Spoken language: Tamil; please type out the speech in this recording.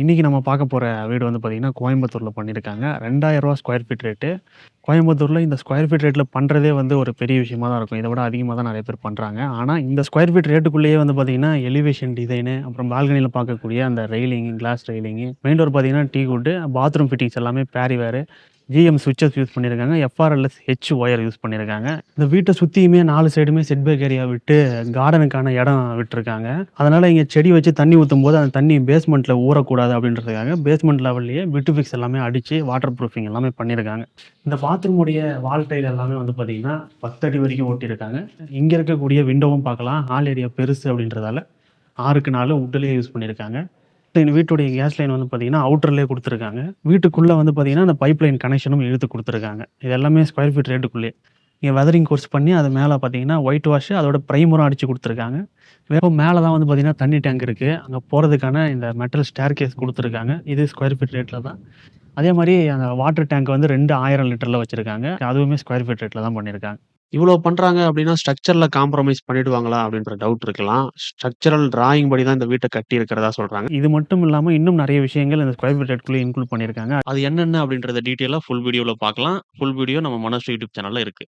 இன்னைக்கு நம்ம பார்க்க போற வீடு வந்து பார்த்தீங்கன்னா, கோயம்புத்தூர்ல பண்ணியிருக்காங்க. ரூ. 2000 ஸ்கொயர் ஃபீட் ரேட்டு. கோயம்புத்தூர்ல இந்த ஸ்கொயர் ஃபீட் ரேட்ல பண்றதே வந்து ஒரு பெரிய விஷயமா தான் இருக்கும். இத விட அதிகமா தான் நெறைய பேர் பண்றாங்க. ஆனா, இந்த ஸ்கொயர் ஃபீட் ரேட்டுக்குள்ளேயே வந்து பார்த்தீங்கன்னா, எலிவேஷன் டிசைனு, அப்புறம் பால்கனியில பார்க்கக்கூடிய அந்த ரெயிலிங்கு, கிளாஸ் ரெயிலிங்கு, மெயின் டோர் பார்த்தீங்கன்னா டீக்வுட், பாத்ரூம் ஃபிட்டிங்ஸ் எல்லாமே பேரிவேர், ஜிஎம் ஸ்விட்சஸ் யூஸ் பண்ணியிருக்காங்க. எஃப்ஆர்எல்எஸ் ஹெச் ஒயர் யூஸ் பண்ணியிருக்காங்க. இந்த வீட்ட சுத்தியுமே 4 சைடுமே செட் பேக் ஏரியா விட்டு கார்டனுக்கான இடம் விட்டுருக்காங்க. அதனால இங்க செடி வச்சு தண்ணி ஊத்தும்போது, அந்த தண்ணி பேஸ்மெண்ட்ல ஊறக்கூடாது அப்படின்றதுக்காக, பேஸ்மெண்ட் லெவல்லயே பிட்டுஃபிக்ஸ் எல்லாமே அடிச்சு வாட்டர் ப்ரூஃபிங் எல்லாமே பண்ணியிருக்காங்க. இந்த பாத்ரூமுடைய வால் டைல் எல்லாமே வந்து பார்த்தீங்கன்னா, 10 அடி வரைக்கும் ஒட்டியிருக்காங்க. இங்க இருக்கக்கூடிய விண்டோவும் பார்க்கலாம். ஹால் ஏரியா பெருசு அப்படின்றதால 6க்கு 4 வுட்லயே யூஸ் பண்ணியிருக்காங்க. இந்த வீட்டுடைய கேஸ் லைன் வந்து பார்த்தீங்கன்னா, அவுட்டர்லயே குடுத்துருக்காங்க. வீட்டுக்குள்ள வந்து பார்த்தீங்கன்னா, அந்த பைப் லைன் கனெக்ஷனும் இழுத்து குடுத்துருக்காங்க. இது எல்லாமே ஸ்கொயர் ஃபீட் ரேட்டுக்குள்ளயே. இங்க வெதரிங் கோர்ஸ் பண்ணி அது மேல பார்த்தீங்கன்னா, ஒயிட் வாஷ் அதோட பிரைமரும் அடிச்சு குடுத்துருக்காங்க. வெறும் மேல தான் வந்து பார்த்தீங்கன்னா, தண்ணி டேங்க் இருக்கு. அங்க போறதுக்கான இந்த மெட்டல் ஸ்டேர்கேஸ் குடுத்துருக்காங்க. இது ஸ்கொயர் ஃபீட் ரேட்ல தான். அதே மாரி அந்த வாட்டர் டேங்க் வந்து 2 1000 லிட்டர்ல வச்சிருக்காங்க. அதுவுமே ஸ்கொயர் ஃபீட் ரேட்ல தான் பண்ணியிருக்காங்க. இவ்வளோ பண்றாங்க அப்டின்னா, ஸ்ட்ரக்சர்ல காம்ப்ரமைஸ் பண்ணிடுவாங்களா? அப்டின்ற டவுட் இருக்கலாம். ஸ்ட்ரக்சரல் டிராயிங் படி தான் இந்த வீட்ட கட்டியிருக்கிறதா சொல்றாங்க. இது மட்டும் இல்லாம இன்னும் நெறைய விஷயங்கள் இந்த ஸ்கொயர் ஃபீட் ரேட்குள்ளயே இன்க்ளூட் பண்ணியிருக்காங்க. அது என்னென்ன அப்டின்றத டீட்டெயிலா ஃபுல் வீடியோல பார்க்கலாம். ஃபுல் வீடியோ நம்ம மனோஜ் யூடியூப் சேனல்ல இருக்கு.